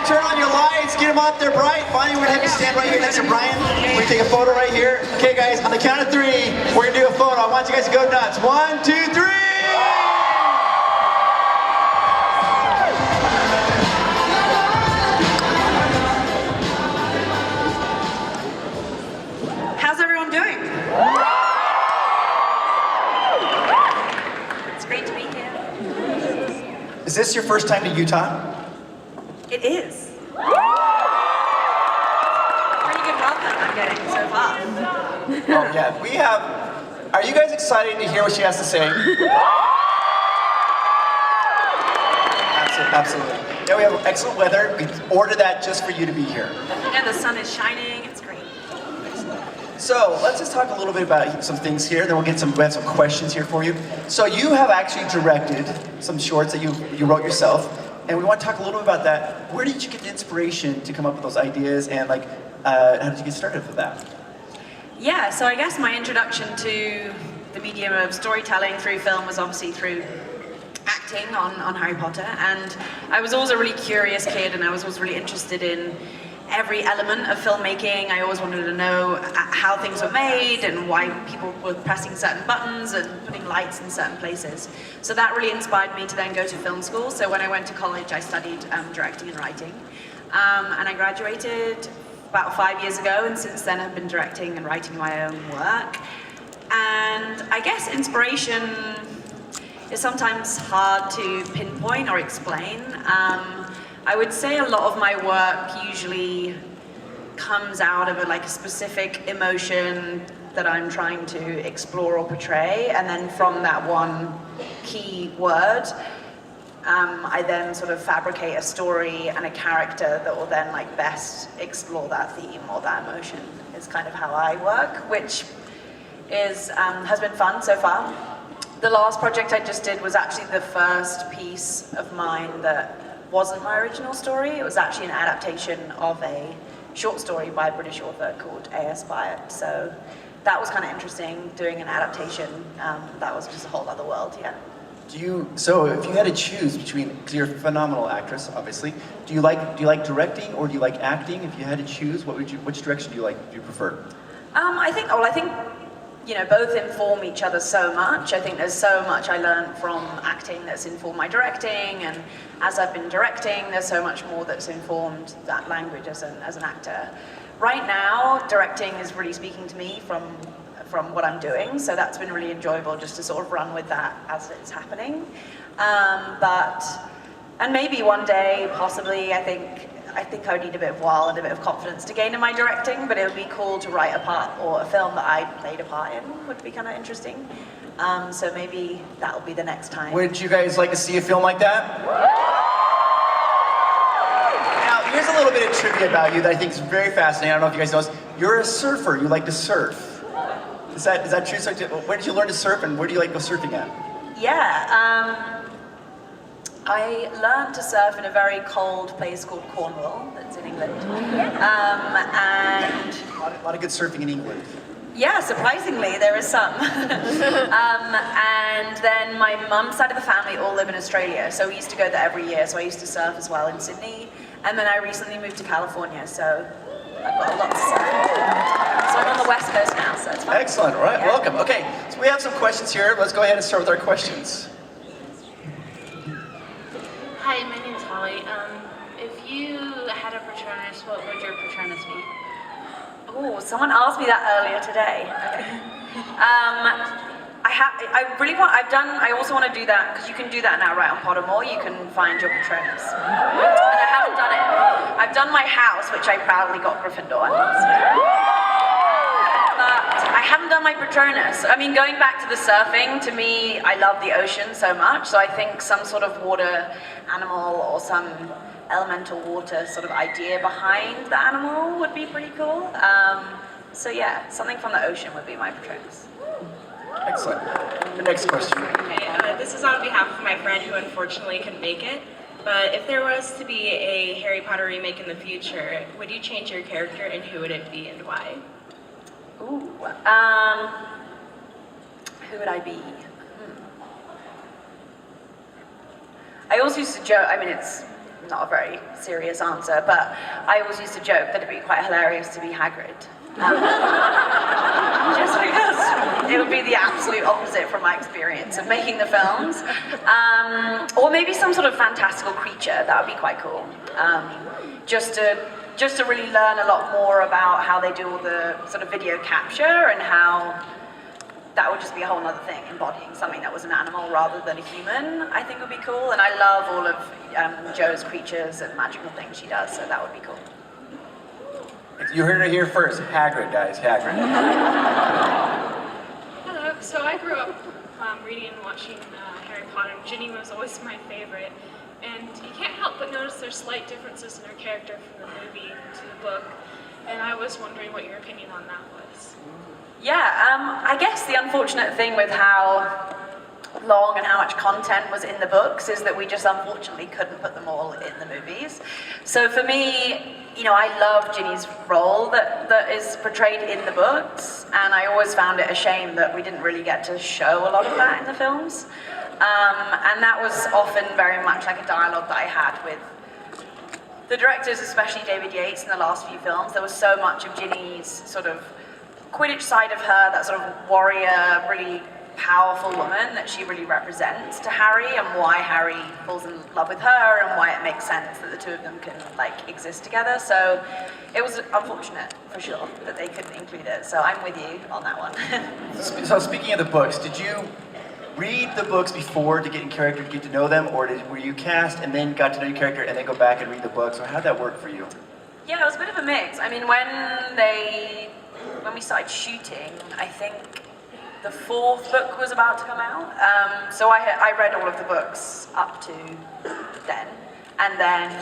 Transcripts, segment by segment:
ahead, turn on your lights, get them up there bright. Finally, we're gonna have you stand right here next to Brian. We're gonna take a photo right here. Okay, guys, on the count of 3, we're gonna do a photo. I want you guys to go nuts. 1, 2, 3. How's everyone doing? It's great to be here. Is this your first time to Utah? It is. Pretty good welcome I'm getting so far. Oh yeah, we have. Are you guys excited to hear what she has to say? Absolutely. Yeah, we have excellent weather. We ordered that just for you to be here. Yeah, the sun is shining. It's great. So let's just talk a little bit about some things here. Then we have some questions here for you. So you have actually directed some shorts that you wrote yourself, and we want to talk a little bit about that. Where did you get the inspiration to come up with those ideas, and like, how did you get started with that? Yeah, so I guess my introduction to the medium of storytelling through film was obviously through acting on Harry Potter, and I was always a really curious kid, and I was always really interested in every element of filmmaking. I always wanted to know how things were made and why people were pressing certain buttons and putting lights in certain places. So that really inspired me to then go to film school. So when I went to college, I studied directing and writing. And I graduated about 5 years ago, and since then I've been directing and writing my own work. And I guess inspiration is sometimes hard to pinpoint or explain. I would say a lot of my work usually comes out of a specific emotion that I'm trying to explore or portray, and then from that one key word, I then sort of fabricate a story and a character that will then best explore that theme or that emotion. Is kind of how I work, which is has been fun so far. The last project I just did was actually the first piece of mine that wasn't my original story. It was actually an adaptation of a short story by a British author called A.S. Byatt. So that was kind of interesting, doing an adaptation. That was just a whole other world, yeah. So if you had to choose between, because you're a phenomenal actress, obviously, do you like directing or do you like acting? If you had to choose, which direction do you prefer? I think both inform each other so much. I think there's so much I learned from acting that's informed my directing, and as I've been directing, there's so much more that's informed that language as an actor. Right now, directing is really speaking to me from what I'm doing, so that's been really enjoyable just to sort of run with that as it's happening. And maybe one day, possibly, I think I would need a bit of while and a bit of confidence to gain in my directing, but it would be cool to write a part or a film that I played a part in. Would be kind of interesting. So maybe that'll be the next time. Would you guys like to see a film like that? Now, here's a little bit of trivia about you that I think is very fascinating. I don't know if you guys know this. You're a surfer. You like to surf. Is that true? So where did you learn to surf, and where do you like to go surfing at? Yeah. I learned to surf in a very cold place called Cornwall, that's in England. And A lot of good surfing in England. yeah, surprisingly, there is some. And then my mum's side of the family all live in Australia, so we used to go there every year, so I used to surf as well in Sydney. And then I recently moved to California, so I've got a lot to surf. So I'm on the West Coast now, so it's fun. Excellent, all right, Yeah. welcome. Okay, so we have some questions here. Let's go ahead and start with our questions. Hi, my name's Holly. If you had a Patronus, what would your Patronus be? Oh, someone asked me that earlier today. Okay. I also want to do that, because you can do that now right on Pottermore. You can find your Patronus. And I haven't done it. I've done my house, which I proudly got Gryffindor. But I haven't done my Patronus. I mean, going back to the surfing, to me, I love the ocean so much, so I think some sort of water animal or some elemental water sort of idea behind the animal would be pretty cool. So yeah, something from the ocean would be my Patronus. Excellent. The next question. Okay, this is on behalf of my friend who unfortunately couldn't make it. But if there was to be a Harry Potter remake in the future, would you change your character, and who would it be and why? Ooh, who would I be? I also used to joke, I mean, it's not a very serious answer, but I always used to joke that it'd be quite hilarious to be Hagrid. Just because it would be the absolute opposite from my experience of making the films. Or maybe some sort of fantastical creature, that would be quite cool. Just to really learn a lot more about how they do all the sort of video capture and how that would just be a whole other thing, embodying something that was an animal rather than a human, I think would be cool. And I love all of Jo's creatures and magical things she does, so that would be cool. You heard it here first. Hagrid, guys. Hagrid. Hello. So I grew up reading and watching Harry Potter. Ginny was always my favorite. And you can't help but notice there's slight differences in her character from the movie to the book. And I was wondering what your opinion on that was. Yeah, I guess the unfortunate thing with how long and how much content was in the books is that we just unfortunately couldn't put them all in the movies. So for me, you know, I love Ginny's role that is portrayed in the books, and I always found it a shame that we didn't really get to show a lot of that in the films. And that was often very much like a dialogue that I had with the directors, especially David Yates in the last few films. There was so much of Ginny's sort of Quidditch side of her, that sort of warrior, really powerful woman that she really represents to Harry, and why Harry falls in love with her, and why it makes sense that the two of them can like exist together. So it was unfortunate for sure that they couldn't include it. So I'm with you on that one. So speaking of the books, did you read the books before to get in character to get to know them, or were you cast and then got to know your character and then go back and read the books, or how'd that work for you? Yeah, it was a bit of a mix. I mean, when we started shooting, I think the fourth book was about to come out. So I read all of the books up to then, and then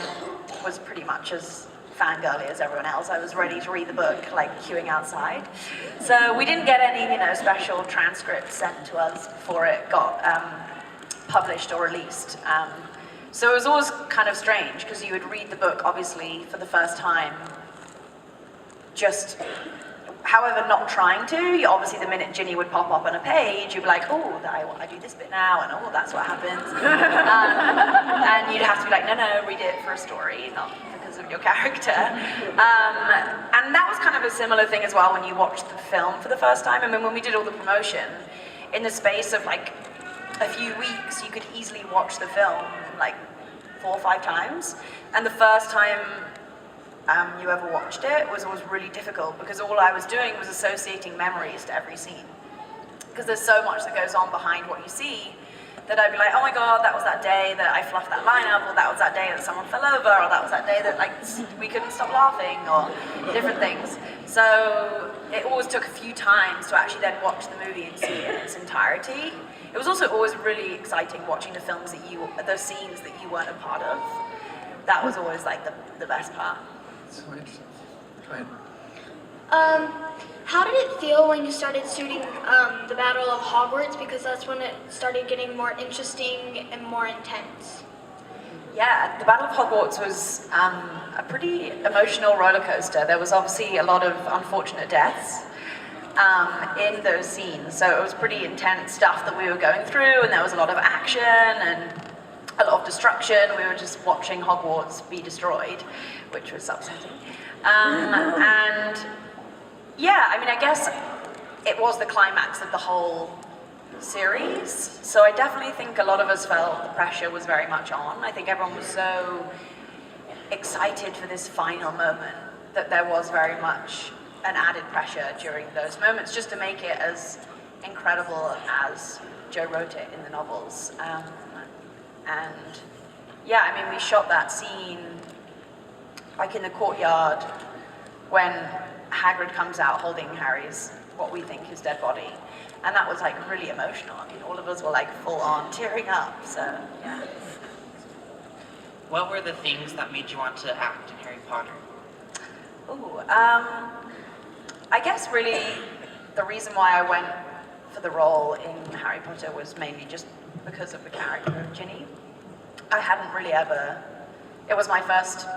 was pretty much as fangirly as everyone else. I was ready to read the book, like queuing outside. So we didn't get any, special transcripts sent to us before it got published or released. So it was always kind of strange, because you would read the book, obviously, for the first time, just, however, not trying to. Obviously, the minute Ginny would pop up on a page, you'd be like, oh, I do this bit now, and oh, that's what happens. And you'd have to be like, no, read it for a story, not because of your character. And that was kind of a similar thing as well when you watched the film for the first time. I mean, when we did all the promotion, in the space of like a few weeks, you could easily watch the film like 4 or 5 times. And the first time you ever watched it was always really difficult, because all I was doing was associating memories to every scene. Because there's so much that goes on behind what you see, that I'd be like, oh my god, that was that day that I fluffed that line up, or that was that day that someone fell over, or that was that day that like we couldn't stop laughing, or different things. So it always took a few times to actually then watch the movie and see it in its entirety. It was also always really exciting watching the scenes that you weren't a part of. That was always like the best part. So interesting. Go ahead. How did it feel when you started shooting the Battle of Hogwarts? Because that's when it started getting more interesting and more intense. Yeah, the Battle of Hogwarts was a pretty emotional roller coaster. There was obviously a lot of unfortunate deaths in those scenes, so it was pretty intense stuff that we were going through, and there was a lot of action and a lot of destruction. We were just watching Hogwarts be destroyed, which was upsetting. And yeah, I mean, I guess it was the climax of the whole series, so I definitely think a lot of us felt the pressure was very much on. I think everyone was so excited for this final moment that there was very much an added pressure during those moments, just to make it as incredible as Jo wrote it in the novels. And yeah, I mean, we shot that scene like in the courtyard when Hagrid comes out holding Harry's, what we think is dead body. And that was like really emotional. I mean, all of us were like full on tearing up, so yeah. What were the things that made you want to act in Harry Potter? Ooh, I guess really the reason why I went for the role in Harry Potter was mainly just because of the character of Ginny. I hadn't really ever, it was my first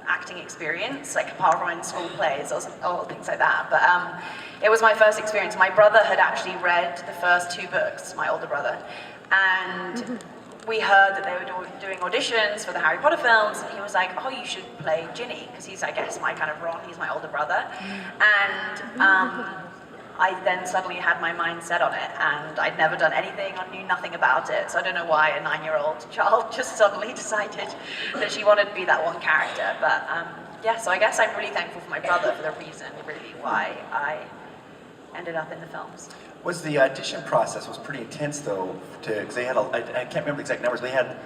acting experience, like apart from in school plays or things like that, but it was my first experience. My brother had actually read the first 2 books, my older brother, and we heard that they were doing auditions for the Harry Potter films, and he was like, oh, you should play Ginny, because he's, I guess, my kind of Ron, he's my older brother. And I then suddenly had my mind set on it, and I'd never done anything, I knew nothing about it, so I don't know why a 9-year-old child just suddenly decided that she wanted to be that one character. But yeah, so I guess I'm really thankful for my brother for the reason, really, why I ended up in the films. Was the audition process was pretty intense though, because they had, I can't remember the exact numbers, but they had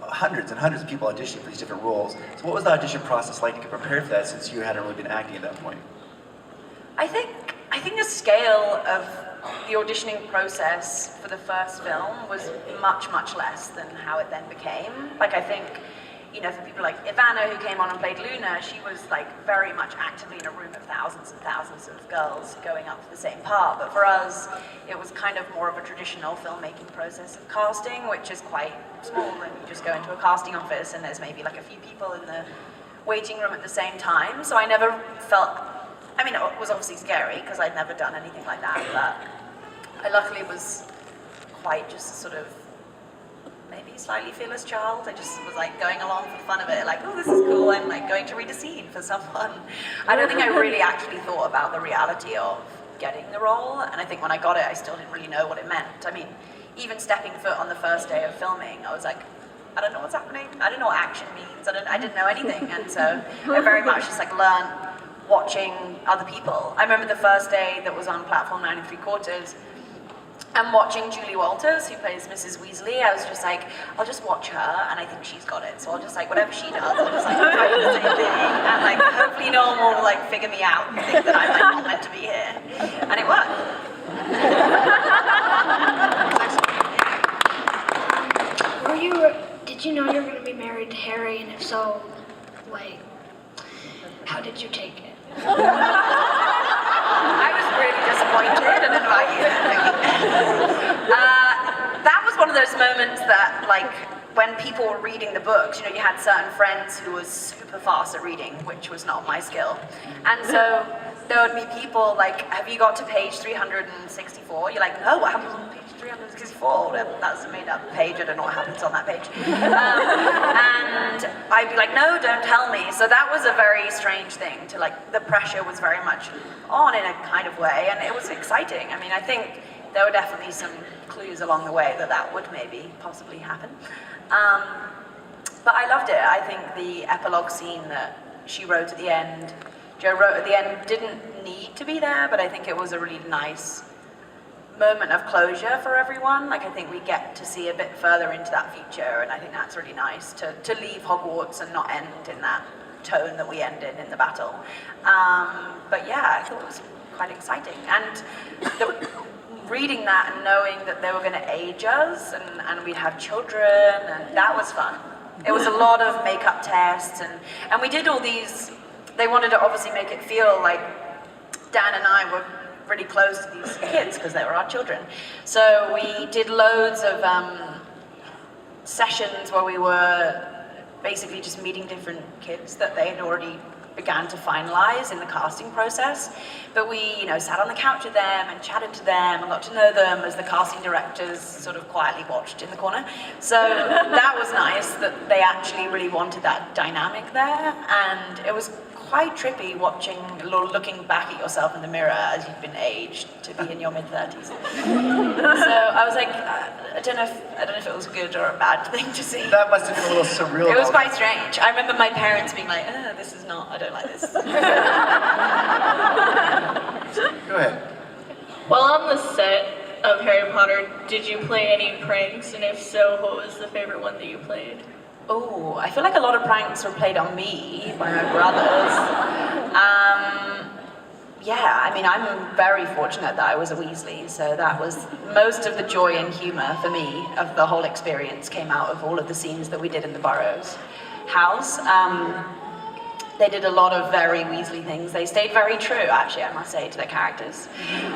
hundreds and hundreds of people auditioning for these different roles. So what was the audition process like to get prepared for that, since you hadn't really been acting at that point? I think the scale of the auditioning process for the first film was much, much less than how it then became. Like, I think, you know, for people like Ivana, who came on and played Luna, she was like very much actively in a room of thousands and thousands of girls going up for the same part. But for us, it was kind of more of a traditional filmmaking process of casting, which is quite small, and you just go into a casting office and there's maybe like a few people in the waiting room at the same time. So I never felt, I mean, it was obviously scary because I'd never done anything like that, but I luckily was quite just a sort of maybe slightly fearless child. I just was like going along for the fun of it, like, oh, this is cool, I'm like going to read a scene for someone. I don't think I really actually thought about the reality of getting the role, and I think when I got it, I still didn't really know what it meant. I mean, even stepping foot on the first day of filming, I was like, I don't know what's happening, I don't know what action means, I didn't know anything, and so I very much just like learned watching other people. I remember the first day that was on platform 9 3/4, and watching Julie Walters, who plays Mrs. Weasley, I was just like, I'll just watch her, and I think she's got it. So I'll just like, whatever she does, I'll just like, try to do the same thing. And like, hopefully no one will like figure me out and think that I'm like not meant to be here. And it worked. Did you know you were going to be married to Harry, and if so, like, how did you take it? I was really disappointed and invited. That was one of those moments that, like, when people were reading the books, you know, you had certain friends who was super fast at reading, which was not my skill. And so there would be people like, have you got to page 364? You're like, no, what happens on page 364? That's a made-up page, I don't know what happens on that page. And I'd be like, no, don't tell me. So that was a very strange thing to like, the pressure was very much on in a kind of way, and it was exciting. I mean, I think there were definitely some clues along the way that that would maybe possibly happen. But I loved it. I think the epilogue scene that she wrote at the end, Joe wrote at the end, didn't need to be there, but I think it was a really nice moment of closure for everyone. Like, I think we get to see a bit further into that future, and I think that's really nice to leave Hogwarts and not end in that tone that we ended in the battle. But yeah, I thought it was quite exciting. And reading that and knowing that they were going to age us and we'd have children, and that was fun. It was a lot of makeup tests, and we did all these. They wanted to obviously make it feel like Dan and I were really close to these kids because they were our children. So we did loads of sessions where we were basically just meeting different kids that they had already began to finalize in the casting process. But we, you know, sat on the couch with them and chatted to them and got to know them as the casting directors sort of quietly watched in the corner. So that was nice that they actually really wanted that dynamic there, and it was quite trippy watching, looking back at yourself in the mirror as you've been aged to be in your mid-30s. So I was like, I don't know if it was good or a bad thing to see. That must have been a little surreal. It was quite strange. I remember my parents being like, this is not, I don't like this. Go ahead. While on the set of Harry Potter, did you play any pranks? And if so, what was the favorite one that you played? Oh, I feel like a lot of pranks were played on me by my brothers. Yeah, I mean, I'm very fortunate that I was a Weasley, so that was most of the joy and humor for me of the whole experience came out of all of the scenes that we did in the Burrows house. They did a lot of very Weasley things. They stayed very true, actually, I must say, to their characters.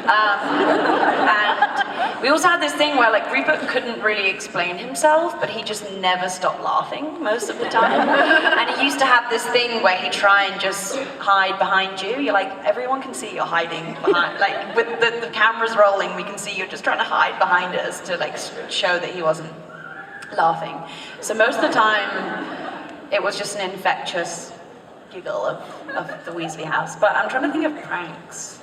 And we also had this thing where, like, Rupert couldn't really explain himself, but he just never stopped laughing most of the time. And he used to have this thing where he'd try and just hide behind you. You're like, everyone can see you're hiding behind, like, with the cameras rolling, we can see you're just trying to hide behind us to, like, show that he wasn't laughing. So most of the time, it was just an infectious giggle of the Weasley house. But I'm trying to think of pranks.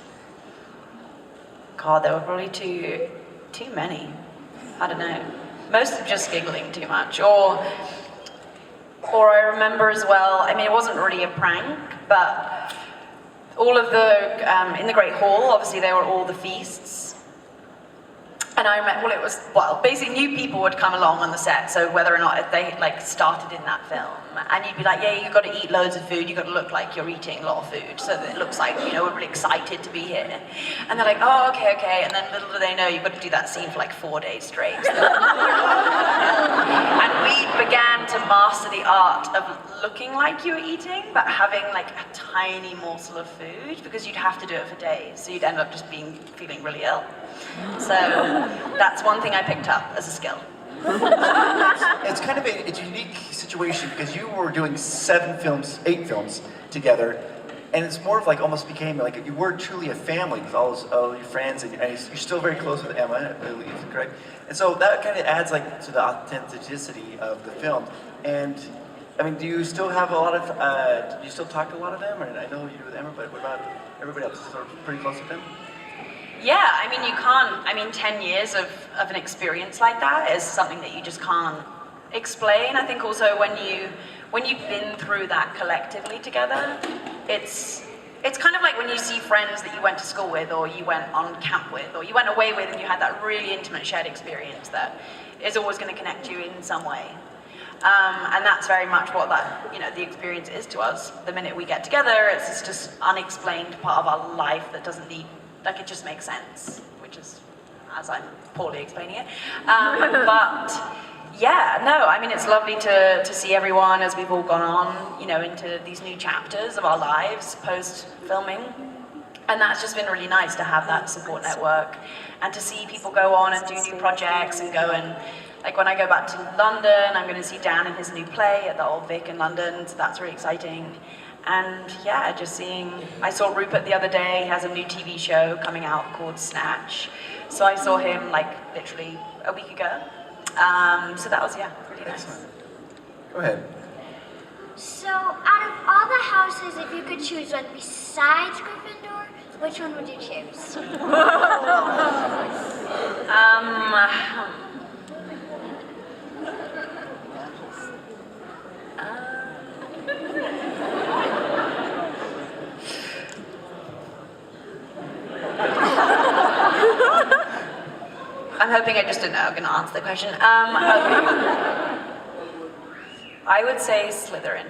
God, there were probably too many. I don't know. Most of just giggling too much. Or I remember as well, I mean, it wasn't really a prank, but all of the, in the Great Hall, obviously there were all the feasts. And I remember, basically new people would come along on the set, so whether or not they like started in that film, and you'd be like, yeah, you've got to eat loads of food, you've got to look like you're eating a lot of food, so that it looks like, you know, we're really excited to be here. And they're like, oh, okay, and then little do they know, you've got to do that scene for like 4 days straight. And we began to master the art of looking like you were eating, but having like a tiny morsel of food, because you'd have to do it for days, so you'd end up just feeling really ill. So that's one thing I picked up as a skill. It's kind of a unique situation because you were doing 8 films together, and it's more of like almost became like you were truly a family with all your friends, and you're still very close with Emma, I believe, correct? And so that kind of adds like to the authenticity of the film. And I mean, do you still have a lot of? Do you still talk to a lot of them? Or I know you do with Emma, but what about everybody else? Sort of pretty close with them? Yeah, I mean, you can't, 10 years of an experience like that is something that you just can't explain. I think also when you've been through that collectively together, it's kind of like when you see friends that you went to school with, or you went on camp with, or you went away with, and you had that really intimate shared experience that is always going to connect you in some way. And that's very much what the experience is to us. The minute we get together, it's just unexplained part of our life that doesn't need, like, it just makes sense, which is, as I'm poorly explaining it. But yeah, no, I mean, it's lovely to see everyone as we've all gone on, into these new chapters of our lives post-filming. And that's just been really nice to have that support network and to see people go on and do new projects and go and, like, when I go back to London, I'm going to see Dan in his new play at the Old Vic in London, so that's really exciting. And yeah, I saw Rupert the other day. He has a new TV show coming out called Snatch. So I saw him like literally a week ago. So that was, really nice. Go ahead. So out of all the houses, if you could choose one besides Gryffindor, which one would you choose? I'm hoping I just didn't know I'm going to answer the question. Okay. I would say Slytherin.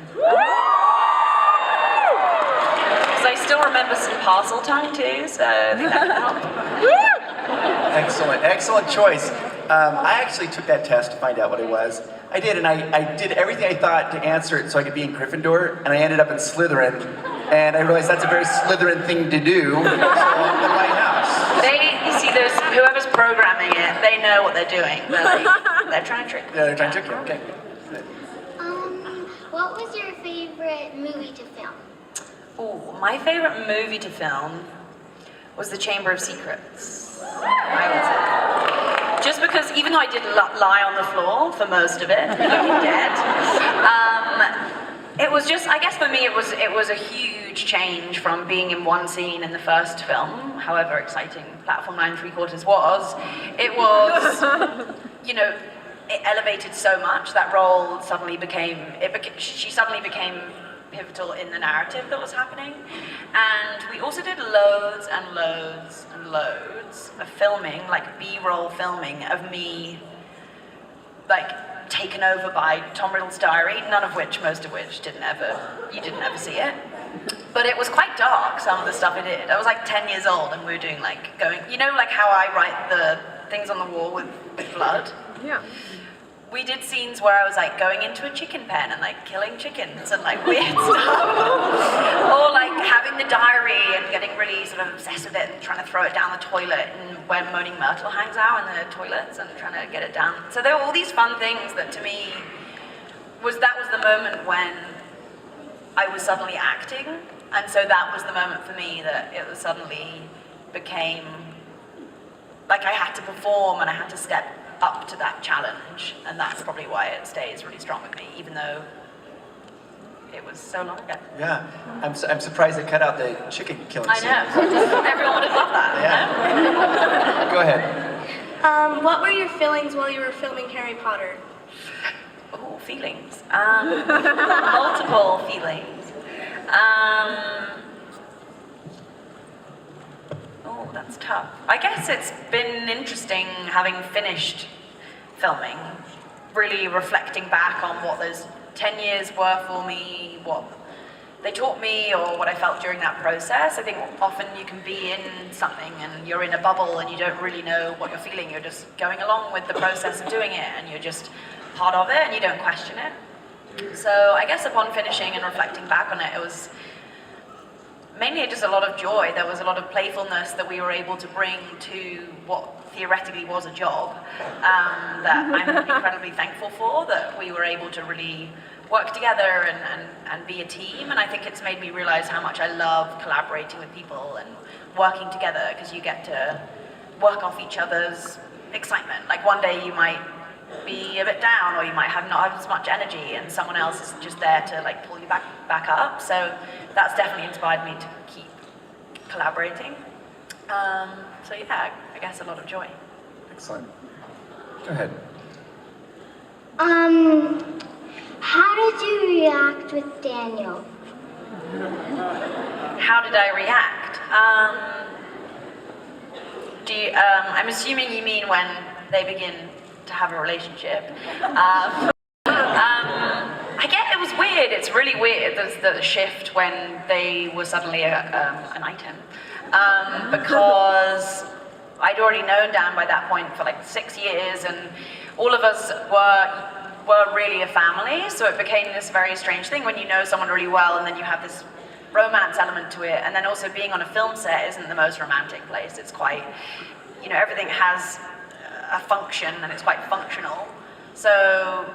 Because I still remember some parcel tongue too, so I think that can help. Excellent choice. I actually took that test to find out what it was. I did, and I did everything I thought to answer it so I could be in Gryffindor, and I ended up in Slytherin, and I realized that's a very Slytherin thing to do, so I'm in the White House. Whoever's programming it, they know what they're doing. They're trying to trick you. Yeah, they're trying to trick you, okay. What was your favorite movie to film? Ooh, my favorite movie to film was The Chamber of Secrets, I would say. Just because, even though I did lie on the floor for most of it, dead, it was just, I guess for me, it was a huge change from being in one scene in the first film, however exciting Platform 9 3/4 was. It was, it elevated so much. That role suddenly she suddenly became pivotal in the narrative that was happening. And we also did loads and loads and loads of filming, like B-roll filming of me, like, taken over by Tom Riddle's diary, most of which you didn't ever see it. But it was quite dark, some of the stuff I did. I was like 10 years old and we were doing like how I write the things on the wall with blood? Yeah. We did scenes where I was like going into a chicken pen and like killing chickens and like weird stuff. Or like having the diary and getting really sort of obsessed with it and trying to throw it down the toilet, and where Moaning Myrtle hangs out in the toilets and trying to get it down. So there were all these fun things that to me was the moment when I was suddenly acting. And so that was the moment for me that it was suddenly became like I had to perform and I had to step up to that challenge, and that's probably why it stays really strong with me, even though it was so long ago. Yeah, I'm surprised they cut out the chicken killing I scene. know. Everyone would have loved that. Yeah. Go ahead. What were your feelings while you were filming Harry Potter? Oh, feelings. Multiple feelings. Oh, that's tough. I guess it's been interesting having finished filming, really reflecting back on what those 10 years were for me, what they taught me, or what I felt during that process. I think often you can be in something and you're in a bubble and you don't really know what you're feeling. You're just going along with the process of doing it and you're just part of it and you don't question it. So I guess upon finishing and reflecting back on it, it was mainly just a lot of joy. There was a lot of playfulness that we were able to bring to what theoretically was a job that I'm incredibly thankful for, that we were able to really work together and be a team. And I think it's made me realize how much I love collaborating with people and working together, because you get to work off each other's excitement. Like one day you might be a bit down, or you might not have as much energy, and someone else is just there to like pull you back up. So that's definitely inspired me to keep collaborating. So yeah, I guess a lot of joy. Excellent. Go ahead. How did you react with Daniel? How did I react? I'm assuming you mean when they begin to have a relationship. I get it was weird. It's really weird, the shift when they were suddenly an item. Because I'd already known Dan by that point for like 6 years, and all of us were really a family, so it became this very strange thing when you know someone really well and then you have this romance element to it, and then also being on a film set isn't the most romantic place. It's quite, everything has a function and it's quite functional, so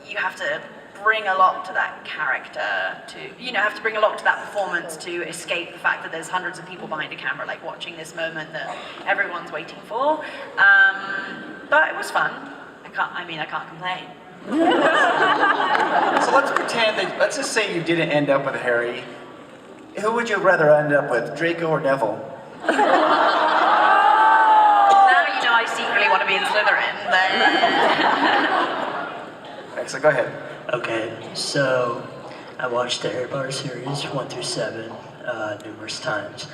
you have to bring a lot to that character, have to bring a lot to that performance to escape the fact that there's hundreds of people behind a camera like watching this moment that everyone's waiting for. But it was fun. I can't complain. So let's just say you didn't end up with Harry. Who would you rather end up with, Draco or Neville? Now I secretly want to be in Slytherin. Excellent, go ahead. Okay, so I watched the Harry Potter series 1 through 7 numerous times.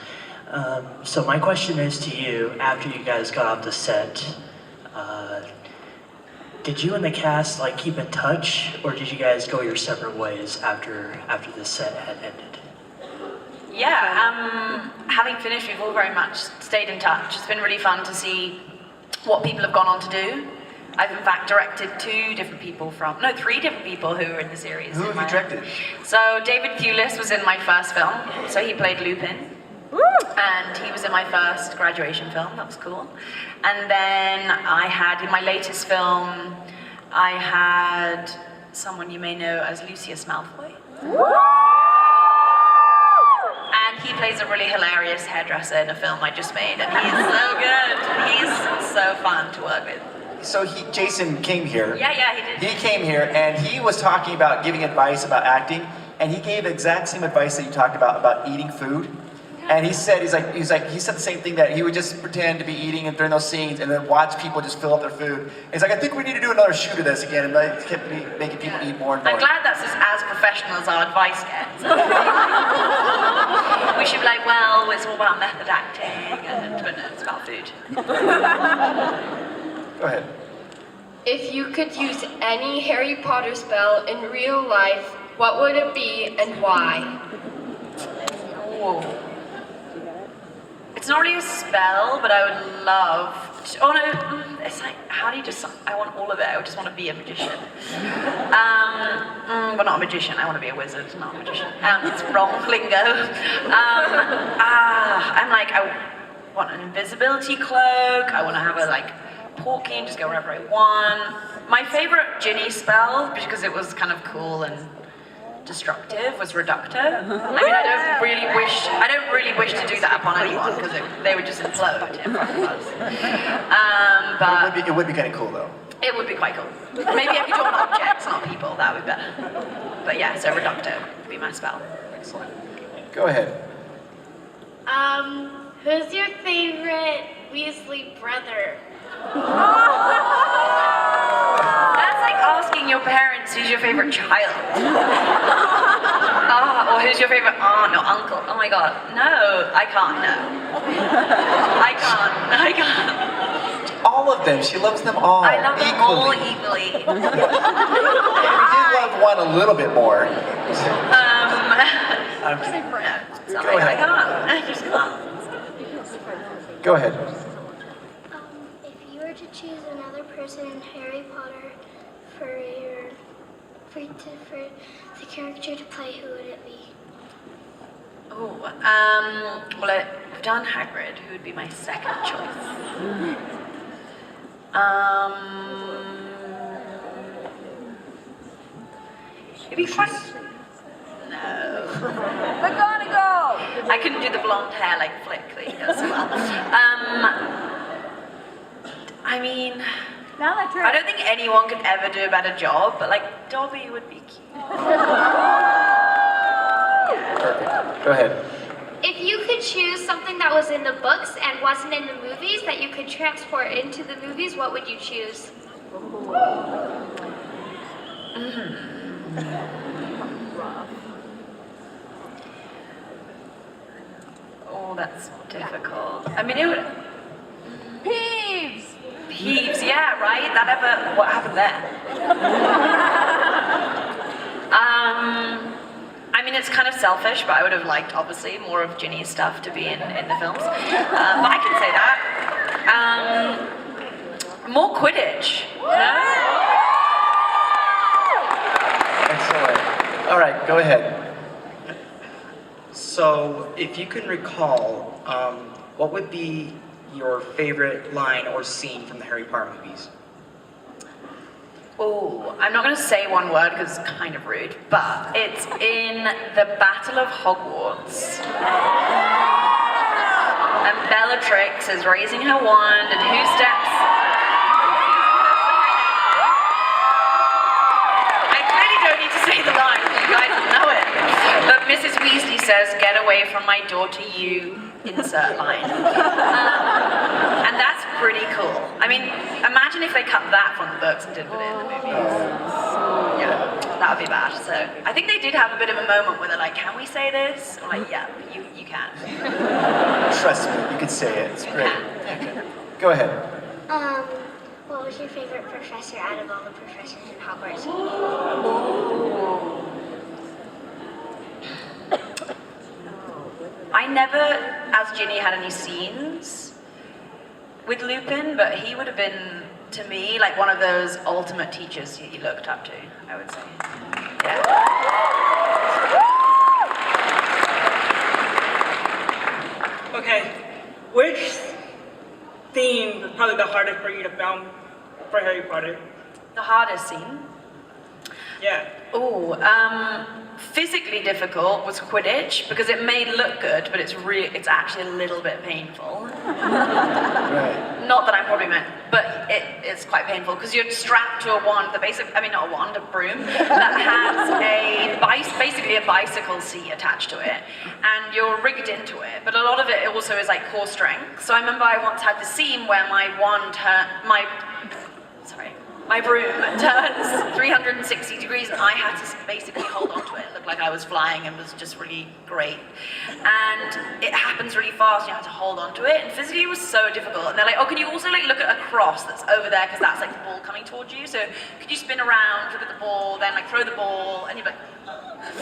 So my question is to you, after you guys got off the set, did you and the cast keep in touch, or did you guys go your separate ways after the set had ended? Yeah, having finished, we've all very much stayed in touch. It's been really fun to see what people have gone on to do. I've in fact directed 3 different people who were in the series. Who have you directed? So David Thewlis was in my first film, so he played Lupin. And he was in my first graduation film, that was cool. And then I had, in my latest film, I had someone you may know as Lucius Malfoy. And he plays a really hilarious hairdresser in a film I just made, and he's so good. He's so fun to work with. So Jason came here. Yeah, he did. He came here and he was talking about giving advice about acting, and he gave the exact same advice that you talked about eating food. And he said, he said the same thing, that he would just pretend to be eating during those scenes and then watch people just fill up their food. He's like, I think we need to do another shoot of this again, and kept making people eat more and more. I'm glad that's as professional as our advice gets. We should be like, well, it's all about method acting, but no, it's about food. Go ahead. If you could use any Harry Potter spell in real life, what would it be and why? Whoa. It's not really a spell, but I would love to, it's like, how do you just, I want all of it. I would just want to be a magician. But not a magician, I want to be a wizard, not a magician. It's wrong lingo. I'm like, I want an invisibility cloak, I want to have a porky and just go wherever I want. My favorite Ginny spell, because it was kind of cool and destructive, was Reductor. I mean, I don't really wish to do that upon anyone, because they would just implode in front of us. But it would be kind of cool though. It would be quite cool. Maybe I could draw on objects, not people. That would be better. But yeah, so reducto would be my spell. Excellent. Go ahead. Who's your favorite Weasley brother? That's like asking your parents who's your favorite child. Or who's your favorite aunt or uncle. Oh my god. No, I can't, no. I can't. All of them. She loves them all. I love them all equally. equally. We do love one a little bit more. I'm kidding. Go ahead. I just can't. Go ahead. If you were to choose another person in Harry Potter for the character to play, who would it be? Oh, well, I've done Hagrid. Who would be my second choice? It'd be fun. No. McGonagall! I couldn't do the blonde hair like Flick that he does well. I mean, I don't think anyone could ever do a better job, but like Dobby would be cute. Perfect. Go ahead. If you could choose something that was in the books and wasn't in the movies that you could transport into the movies, what would you choose? Oh, that's difficult. I mean, it would... Peeves! Peeves, yeah, right? What happened there? I mean, it's kind of selfish, but I would have liked, obviously, more of Ginny's stuff to be in the films. But I can say that. More Quidditch. Excellent. All right, go ahead. So, if you can recall, what would be your favorite line or scene from the Harry Potter movies? Oh, I'm not going to say one word because it's kind of rude, but it's in the Battle of Hogwarts. And Bellatrix is raising her wand, and who steps? I clearly don't need to say the line, you guys know it. But Mrs. Weasley says, "Get away from my daughter, you insert line." And that's pretty cool. I mean, imagine if they cut that from the books and did it in the movies. Yeah, that would be bad. So I think they did have a bit of a moment where they're like, "Can we say this?" I'm like, "Yeah, you can." Trust me, you can say it. It's great. Okay. Go ahead. What was your favorite professor out of all the professors in Hogwarts? I never, as Ginny, had any scenes with Lupin, but he would have been, to me, like one of those ultimate teachers you looked up to, I would say. Yeah. Okay, which theme was probably the hardest for you to film for Harry Potter? The hardest scene? Yeah. Oh, physically difficult was Quidditch because it may look good, but it's actually a little bit painful. Right. Not that I'm probably meant, but it's quite painful because you're strapped to a wand, not a wand, a broom that has basically a bicycle seat attached to it, and you're rigged into it. But a lot of it also is like core strength. So I remember I once had the scene where my broom turns 360 degrees and I had to basically hold onto it. It looked like I was flying and was just really great. And it happens really fast, you have to hold onto it. And physically it was so difficult. And they're like, oh, can you also like look at a cross that's over there because that's like the ball coming towards you. So could you spin around, look at the ball, then like throw the ball, and you're like, so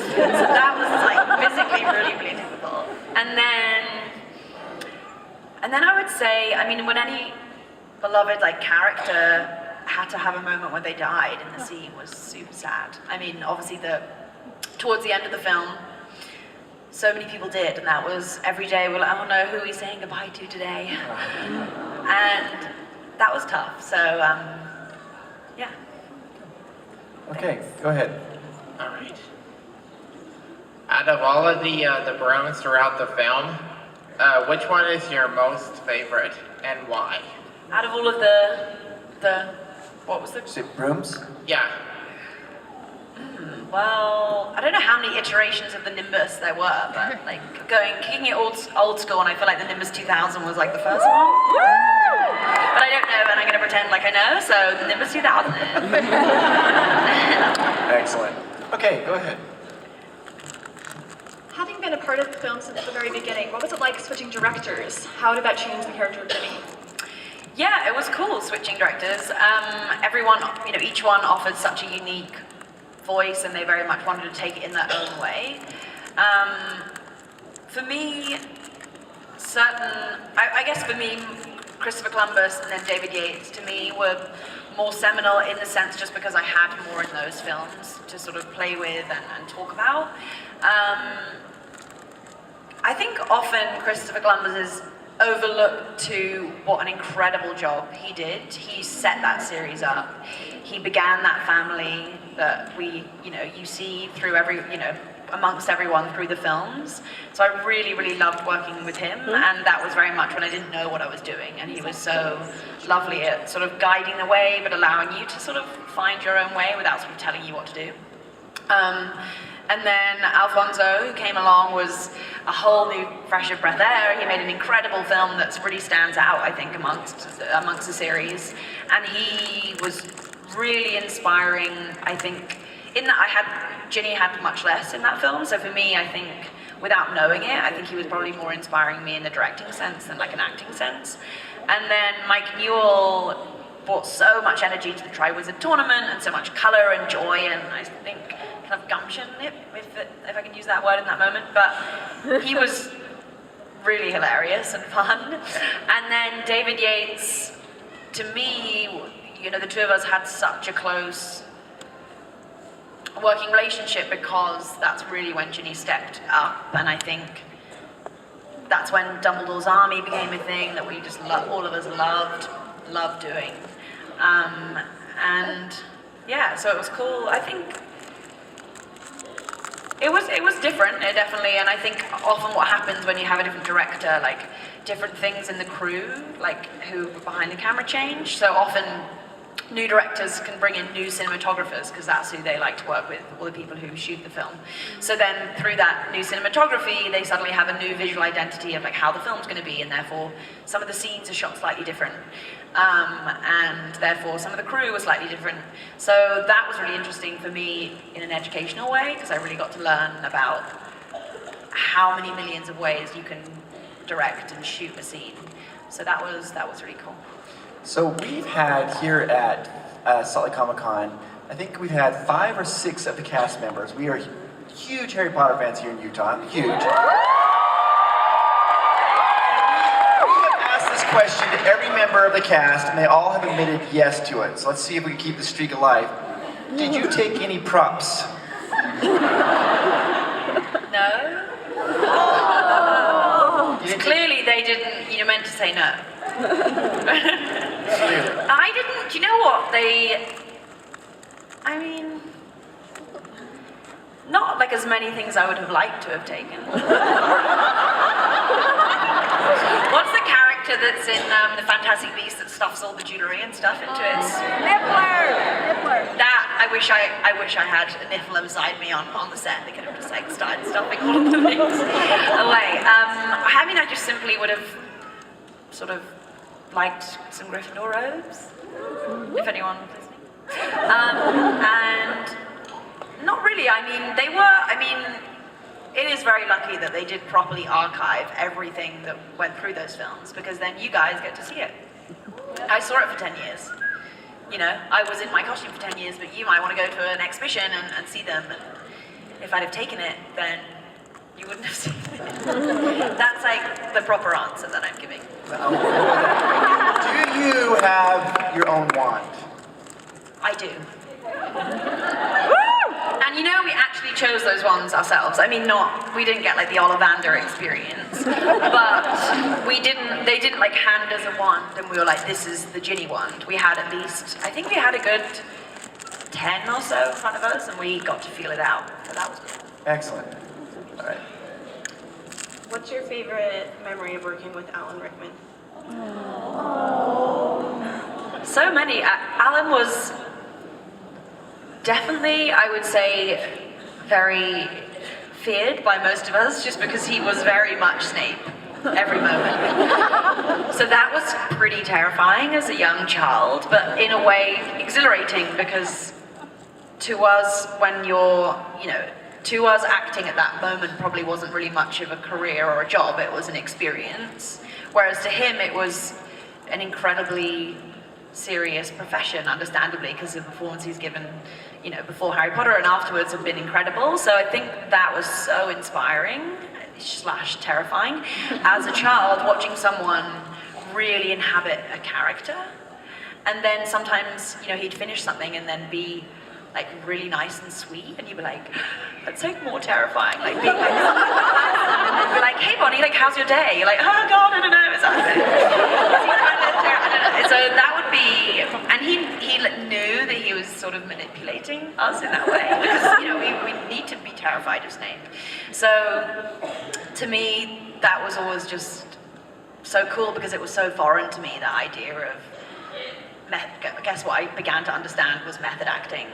that was like physically really, really difficult. And then I would say, I mean, when any beloved like character had to have a moment when they died, and the scene was super sad. I mean, obviously towards the end of the film, so many people did, and that was every day we're like, oh no, who are we saying goodbye to today? And that was tough, so yeah. Okay, go ahead. All right. Out of all of the brooms throughout the film, which one is your most favorite and why? Out of all of the What was the... Is it brooms? Yeah. Well, I don't know how many iterations of the Nimbus there were, but like kicking it old school, and I feel like the Nimbus 2000 was like the first one. But I don't know, and I'm gonna pretend like I know, so the Nimbus 2000. Excellent. Okay, go ahead. Having been a part of the film since the very beginning, what was it like switching directors? How did that change the character of Ginny? Yeah, it was cool switching directors. Everyone, each one offered such a unique voice, and they very much wanted to take it in their own way. For me, I guess for me, Christopher Columbus and then David Yates, to me, were more seminal in the sense just because I had more in those films to sort of play with and talk about. I think often Christopher Columbus is overlooked to what an incredible job he did. He set that series up. He began that family that you see through amongst everyone through the films. So I really, really loved working with him, and that was very much when I didn't know what I was doing, and he was so lovely at sort of guiding the way, but allowing you to sort of find your own way without sort of telling you what to do. And then Alfonso, who came along, was a whole new, fresh of breath air. He made an incredible film that really stands out, I think, amongst the series. And he was really inspiring, I think, in that Ginny had much less in that film. So for me, I think, without knowing it, I think he was probably more inspiring me in the directing sense than like an acting sense. And then Mike Newell brought so much energy to the Triwizard Tournament and so much color and joy, and I think kind of gumption, if I can use that word in that moment, but he was really hilarious and fun. And then David Yates, to me, the two of us had such a close working relationship because that's really when Ginny stepped up, and I think that's when Dumbledore's Army became a thing that we just all of us loved doing. And yeah, so it was cool. I think it was different, definitely, and I think often what happens when you have a different director, like different things in the crew, like who were behind the camera change. So often new directors can bring in new cinematographers because that's who they like to work with, all the people who shoot the film. So then through that new cinematography, they suddenly have a new visual identity of like how the film's going to be, and therefore some of the scenes are shot slightly different. And therefore some of the crew was slightly different. So that was really interesting for me in an educational way, because I really got to learn about how many millions of ways you can direct and shoot a scene. So that was really cool. So we've had here at Salt Lake Comic Con, I think we've had 5 or 6 of the cast members. We are huge Harry Potter fans here in Utah, huge. We have asked this question to every member of the cast, and they all have admitted yes to it. So let's see if we can keep the streak alive. Did you take any props? No. Clearly they didn't, you meant to say no. I didn't, you know what, not like as many things I would have liked to have taken. What's the character that's in the Fantastic Beasts that stuffs all the jewelry and stuff into it? Niffler! That, I wish I had a Niffler beside me on the set. They could have just like started stuffing all of the things away. I just simply would have sort of liked some Gryffindor robes, if anyone was listening. And not really, it is very lucky that they did properly archive everything that went through those films, because then you guys get to see it. I saw it for 10 years. I was in my costume for 10 years, but you might want to go to an exhibition and see them. And if I'd have taken it, then you wouldn't have seen it. That's like the proper answer that I'm giving. Do you have your own wand? I do. And we actually chose those wands ourselves. We didn't get like the Ollivander experience, but they didn't like hand us a wand and we were like, this is the Ginny wand. We had at least, I think we had a good 10 or so in front of us, and we got to feel it out. So that was good. Excellent. All right. What's your favorite memory of working with Alan Rickman? So many. Alan was definitely, I would say, very feared by most of us just because he was very much Snape every moment. So that was pretty terrifying as a young child, but in a way exhilarating because to us, when you're, to us acting at that moment probably wasn't really much of a career or a job, it was an experience. Whereas to him it was an incredibly serious profession, understandably, because the performance he's given, before Harry Potter and afterwards have been incredible. So I think that was so inspiring / terrifying as a child, watching someone really inhabit a character. And then sometimes, he'd finish something and then be like really nice and sweet, and you'd be like, that's like more terrifying, like being like and then be like, hey Bonnie, like how's your day? You're like, oh god, I don't know. It's so that would be, and he knew that he was sort of manipulating us in that way because we need to be terrified of Snape. So to me, that was always just so cool because it was so foreign to me, the idea of I guess what I began to understand was method acting.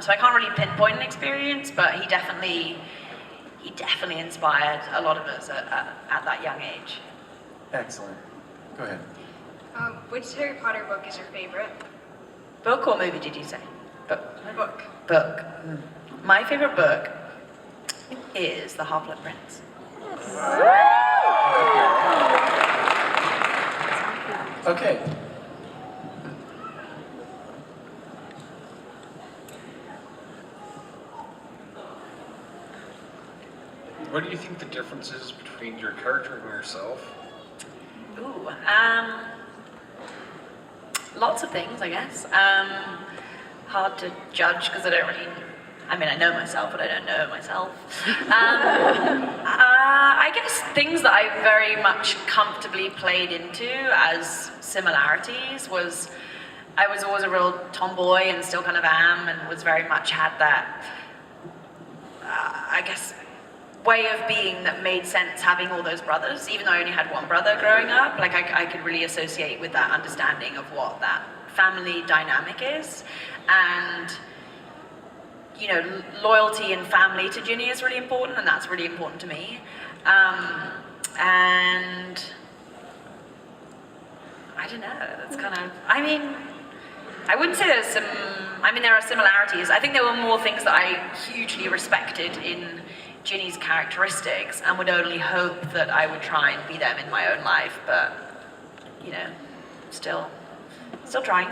So I can't really pinpoint an experience, but he definitely inspired a lot of us at that young age. Excellent. Go ahead. Which Harry Potter book is your favorite? Book or movie, did you say? Book. The book. Book. My favorite book is The Half-Blood Prince. Okay. What do you think the difference is between your character and yourself? Ooh, lots of things, I guess. Hard to judge because I don't really, I know myself, but I don't know myself. I guess things that I very much comfortably played into as similarities was, I was always a real tomboy and still kind of am, and was very much had that, I guess, way of being that made sense having all those brothers, even though I only had one brother growing up. Like I could really associate with that understanding of what that family dynamic is. And loyalty and family to Ginny is really important, and that's really important to me. And I don't know, that's kind of, I wouldn't say there's some, there are similarities. I think there were more things that I hugely respected in Ginny's characteristics and would only hope that I would try and be them in my own life, but, still trying.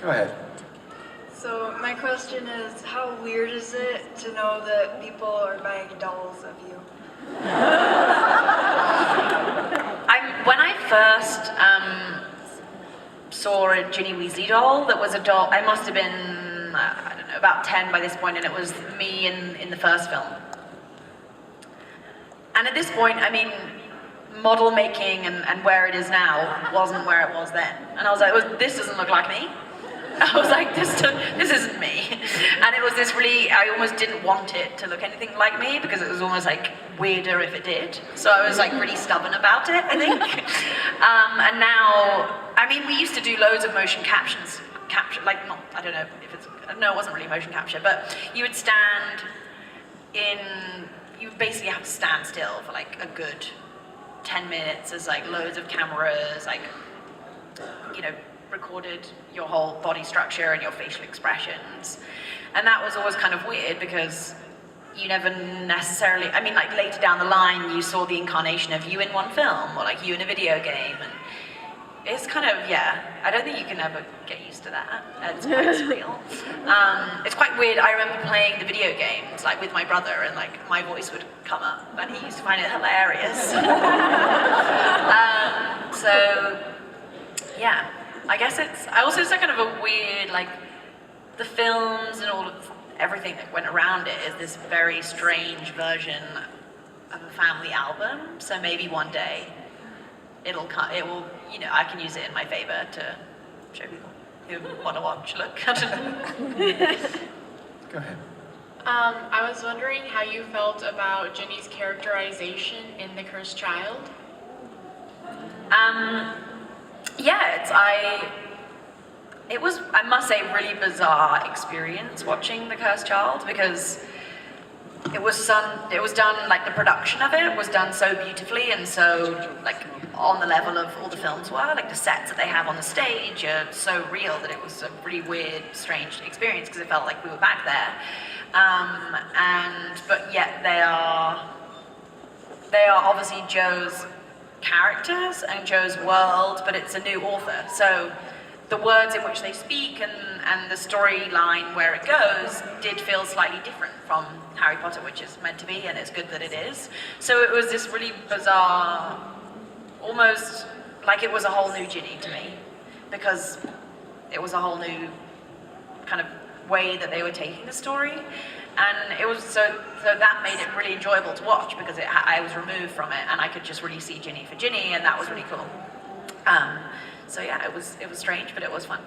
Go ahead. So my question is, how weird is it to know that people are buying dolls of you? When I first saw a Ginny Weasley doll that was a doll, I must have been, I don't know, about 10 by this point, and it was me in the first film. And at this point, model making and where it is now wasn't where it was then. And I was like, this doesn't look like me. I was like, this isn't me. And it was this really, I almost didn't want it to look anything like me because it was almost like weirder if it did. So I was like really stubborn about it, I think. And now, we used to do loads of motion capture, like not, I don't know if it's, no, it wasn't really motion capture, but you would you basically have to stand still for like a good 10 minutes as like loads of cameras, like, recorded your whole body structure and your facial expressions. And that was always kind of weird because you never necessarily, like later down the line you saw the incarnation of you in one film or like you in a video game, and it's kind of, I don't think you can ever get used to that. It's quite surreal. It's quite weird. I remember playing the video games like with my brother, and like my voice would come up and he used to find it hilarious. I guess I also it's kind of a weird, like, the films and all of everything that went around it is this very strange version of a family album. So maybe one day it will, I can use it in my favor to show people who want to watch. Look. Go ahead. I was wondering how you felt about Ginny's characterization in The Cursed Child. It was, I must say, a really bizarre experience watching The Cursed Child, because it was done, like the production of it was done so beautifully and so like on the level of all the films were. Like the sets that they have on the stage are so real that it was a really weird, strange experience because it felt like we were back there. But yet they are obviously Joe's characters and Joe's world, but it's a new author. So the words in which they speak and the storyline where it goes did feel slightly different from Harry Potter, which is meant to be, and it's good that it is. So it was this really bizarre, almost like it was a whole new Ginny to me, because it was a whole new kind of way that they were taking the story. And it was so that made it really enjoyable to watch, because I was removed from it and I could just really see Ginny for Ginny, and that was really cool. So yeah, it was strange, but it was fun.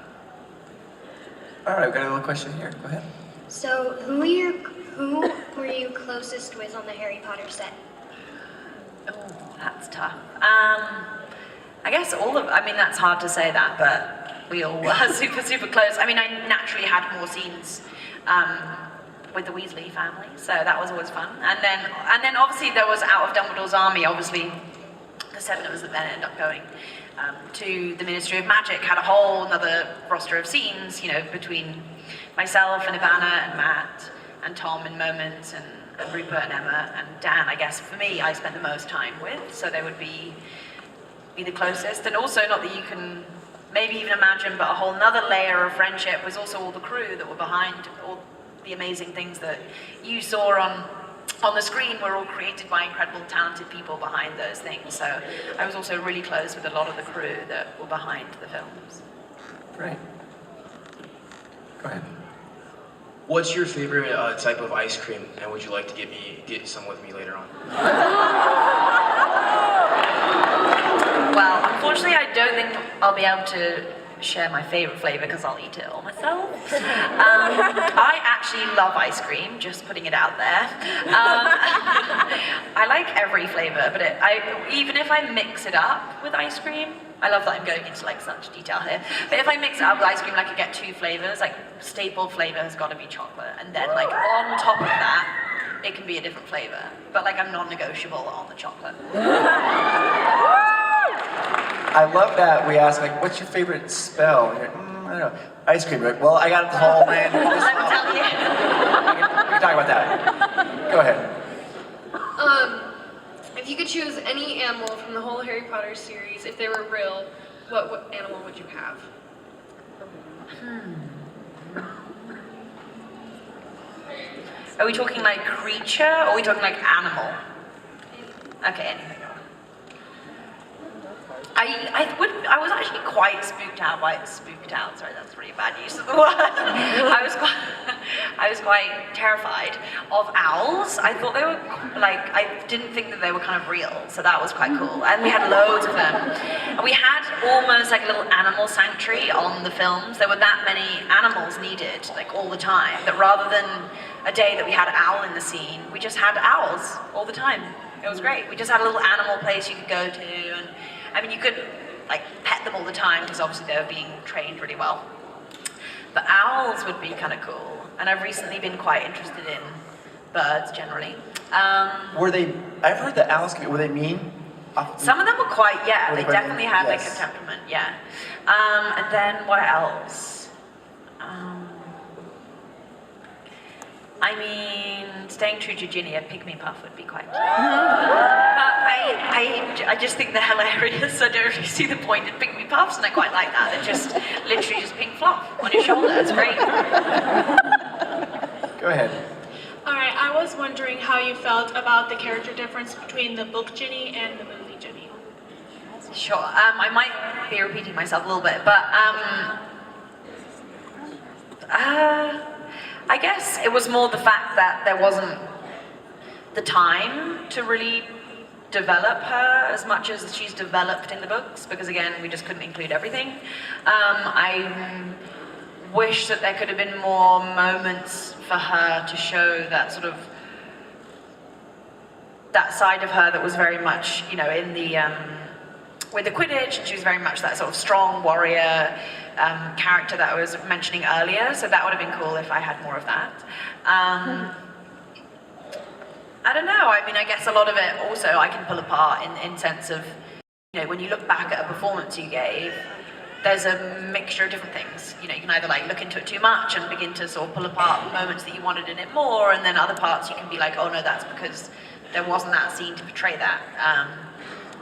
All right, we've got another question here. Go ahead. So, who were you closest with on the Harry Potter set? Oh, that's tough. I guess that's hard to say that, but we all were super, super close. I mean, I naturally had more scenes with the Weasley family, so that was always fun. And then obviously there was Out of Dumbledore's Army, obviously the 7 of us that then ended up going to the Ministry of Magic, had a whole another roster of scenes, between myself and Ivana and Matt and Tom in moments, and Rupert and Emma and Dan, I guess for me, I spent the most time with, so they would be the closest. And also, not that you can maybe even imagine, but a whole nother layer of friendship was also all the crew that were behind all the amazing things that you saw on the screen were all created by incredible, talented people behind those things. So I was also really close with a lot of the crew that were behind the films. Great. Go ahead. What's your favorite type of ice cream, and would you like to get some with me later on? Well, unfortunately, I don't think I'll be able to share my favorite flavor because I'll eat it all myself. I actually love ice cream, just putting it out there. I like every flavor, but even if I mix it up with ice cream, I love that I'm going into like such detail here, but if I mix it up with ice cream, I could get 2 flavors. Like staple flavor has got to be chocolate, and then like on top of that, it can be a different flavor. But like I'm non-negotiable on the chocolate. I love that we ask, like, what's your favorite spell? And you're like, I don't know, ice cream. You're like, well, I got the whole man. Let me tell you. We can talk about that. Go ahead. If you could choose any animal from the whole Harry Potter series, if they were real, what animal would you have? Are we talking like creature, or are we talking like animal? Okay, anything. I was actually quite spooked out, sorry, that's really bad use of the word. I was quite terrified of owls. I thought they were, I didn't think that they were kind of real, so that was quite cool. And we had loads of them. And we had almost like a little animal sanctuary on the films. There were that many animals needed, like all the time, that rather than a day that we had an owl in the scene, we just had owls all the time. It was great. We just had a little animal place you could go to, and I mean, you could pet them all the time because obviously they were being trained really well. But owls would be kind of cool, and I've recently been quite interested in birds generally. Were they? I've heard that owls were they mean? Some of them were quite, yeah. They definitely had yes. like a temperament, yeah. And then what else? I mean, staying true to Ginny, a pygmy puff would be quite. But I just think they're hilarious. I don't really see the point in pygmy puffs, and I quite like that. They're just literally just pink fluff on your shoulder. It's great. Go ahead. All right, I was wondering how you felt about the character difference between the book Ginny and the movie Ginny. Sure. I might be repeating myself a little bit, but I guess it was more the fact that there wasn't the time to really develop her as much as she's developed in the books, because again, we just couldn't include everything. I wish that there could have been more moments for her to show that sort of, that side of her that was very much, in the with the Quidditch, and she was very much that sort of strong warrior character that I was mentioning earlier, so that would have been cool if I had more of that. I don't know, I mean, I guess a lot of it also I can pull apart in sense of, you know, when you look back at a performance you gave, there's a mixture of different things. You know, you can either like look into it too much and begin to sort of pull apart moments that you wanted in it more, and then other parts you can be like, oh no, that's because there wasn't that scene to portray that.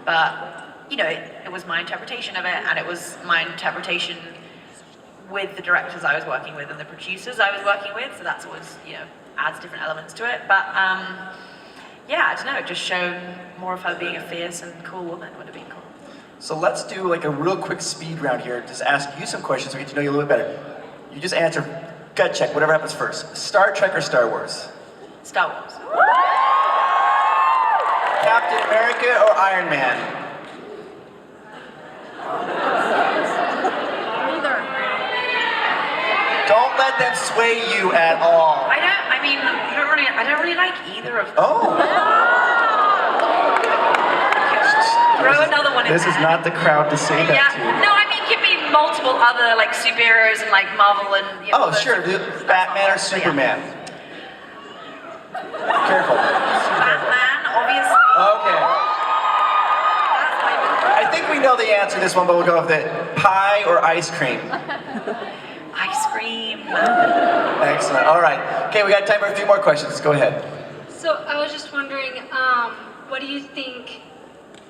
But, you know, it was my interpretation of it, and it was my interpretation with the directors I was working with and the producers I was working with, so that's always, you know, adds different elements to it. But yeah, I don't know, just shown more of her being a fierce and cool woman would have been cool. So let's do like a real quick speed round here. Just ask you some questions so we get to know you a little bit better. You just answer, gut check, whatever happens first. Star Trek or Star Wars? Star Wars. Captain America or Iron Man? Don't let them sway you at all. I don't really like either of them. Oh. Throw another one in This there. is not the crowd to say that to you. No, I mean, give me multiple other like superheroes and like Marvel and. You know, Oh, sure. Batman or Superman? Careful. Batman, obviously. Okay. I think we know the answer to this one, but we'll go with it. Pie or ice cream? Ice cream. Excellent. All right. Okay, we got time for a few more questions. Go ahead. So I was just wondering, what do you think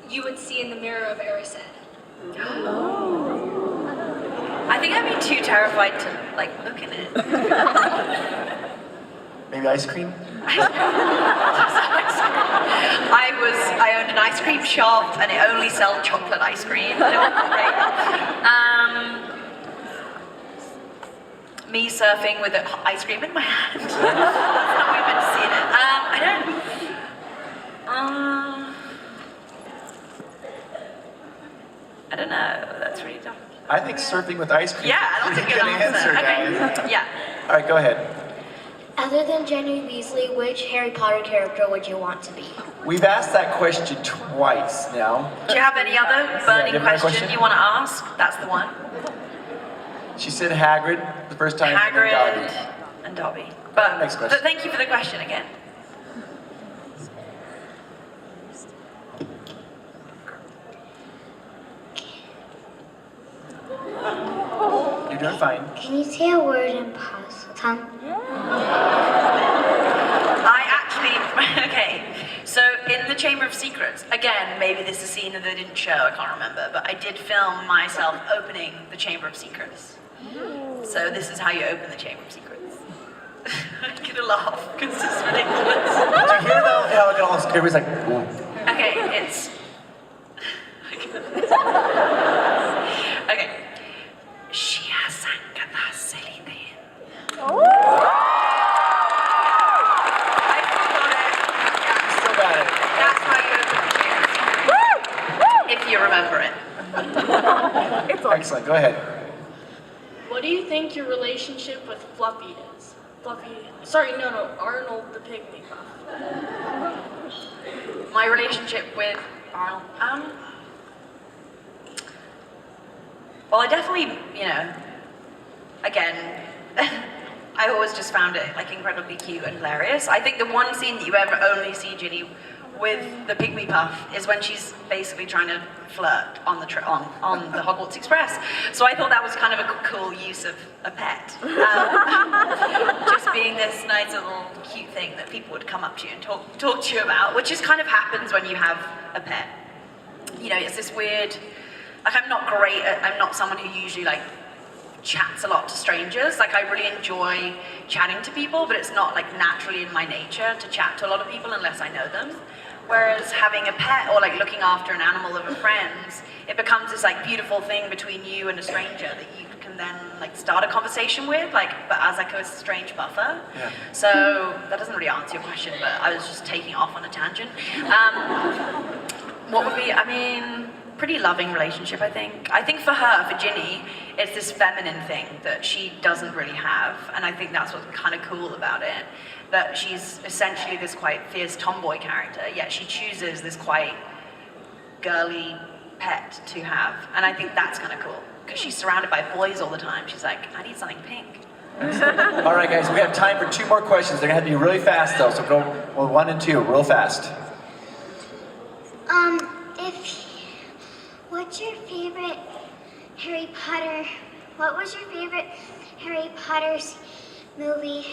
you would see in the mirror of Erised? I think I'd be too terrified to like look in it. Maybe ice cream? I owned an ice cream shop and it only sold chocolate ice cream. And it was great. Me surfing with ice cream in my hand. That's how we meant to see it. I don't know. That's really tough. I think surfing with ice cream. Yeah, that's a good answer. guys. Okay. Yeah. All right, go ahead. Other than Ginny Weasley, which Harry Potter character would you want to be? We've asked that question twice now. Do you have any other burning different question you want to ask? That's the one. She said Hagrid the first time. Hagrid and Dobby. But Next question. thank you for the question again. You're doing fine. Can you say a word in puzzle time? I actually, okay, so in the Chamber of Secrets, again, maybe this is a scene that they didn't show, I can't remember, but I did film myself opening the Chamber of Secrets. So this is how you open the Chamber of Secrets. I'm gonna laugh, because it's ridiculous. Did you hear how it all, everybody's like, ooh. Okay, it's... Okay. Still got it. That's how you open the Chamber of Secrets. If you remember it. Excellent, go ahead. What do you think your relationship with Fluffy is? Arnold the Pygmy Puff. My relationship with Arnold, well, I definitely, you know, again, I always just found it like incredibly cute and hilarious. I think the one scene that you ever only see Ginny with the Pygmy Puff is when she's basically trying to flirt on the on the Hogwarts Express. So I thought that was kind of a cool use of a pet. Just being this nice little cute thing that people would come up to you and talk to you about, which just kind of happens when you have a pet. You know, it's this weird, like I'm not someone who usually like chats a lot to strangers. Like I really enjoy chatting to people, but it's not like naturally in my nature to chat to a lot of people unless I know them. Whereas having a pet or like looking after an animal of a friend's, it becomes this like beautiful thing between you and a stranger that you can then like start a conversation with, like but as like a strange buffer. Yeah. So that doesn't really answer your question, but I was just taking off on a tangent. What would be, I mean, pretty loving relationship, I think. I think for her, for Ginny, it's this feminine thing that she doesn't really have, and I think that's what's kind of cool about it. That she's essentially this quite fierce tomboy character, yet she chooses this quite girly pet to have, and I think that's kind of cool because she's surrounded by boys all the time. She's like, I need something pink. All right, guys, we have time for 2 more questions. They're gonna have to be really fast though, so go 1 and 2 real fast. What's your favorite Harry Potter? What was your favorite Harry Potter's movie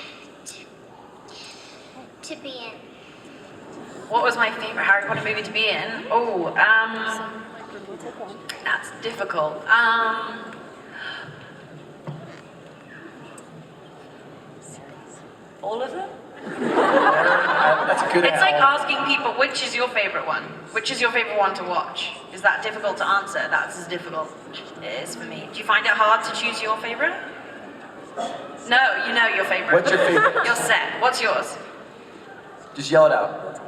to be in? What was my favorite Harry Potter movie to be in? Oh, that's difficult. All of them? That's a good It's like asking people, which is your favorite one? Which is your favorite one to watch? Is that difficult to answer? That's as difficult it is for me. Do you find it hard to choose your favorite? No, you know your favorite. What's your favorite? You're set. What's yours? Just yell it out.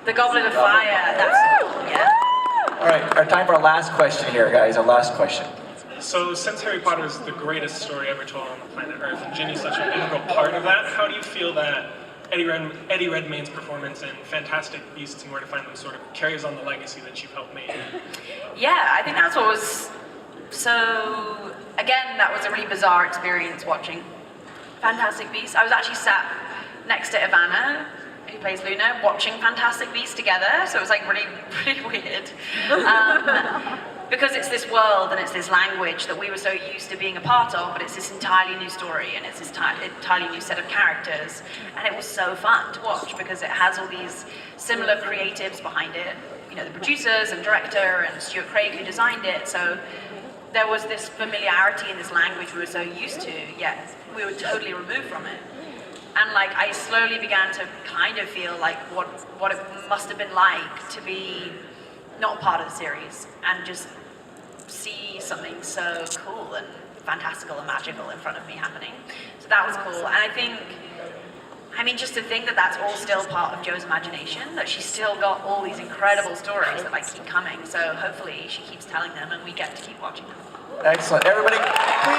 The Goblet of Fire. That's cool, yeah. All right, our time for our last question here, guys. Our last question. So, since Harry Potter is the greatest story ever told on the planet Earth, and Ginny's such an integral part of that, how do you feel that Eddie Redmayne's performance in Fantastic Beasts and Where to Find Them sort of carries on the legacy that you've helped make? Yeah, I think that's what was so. Again, that was a really bizarre experience watching Fantastic Beasts. I was actually sat next to Ivana, who plays Luna, watching Fantastic Beasts together, so it was like really, really weird. Because it's this world and it's this language that we were so used to being a part of, but it's this entirely new story and it's this entirely new set of characters. And it was so fun to watch because it has all these similar creatives behind it. You know, the producers and director and Stuart Craig who designed it. So there was this familiarity in this language we were so used to, yet we were totally removed from it. And like I slowly began to kind of feel like what it must have been like to be not part of the series and just see something so cool and fantastical and magical in front of me happening. So that was cool. And I mean, just to think that that's all still part of Jo's imagination, that she's still got all these incredible stories that like keep coming. So hopefully she keeps telling them and we get to keep watching them. Excellent. Everybody, please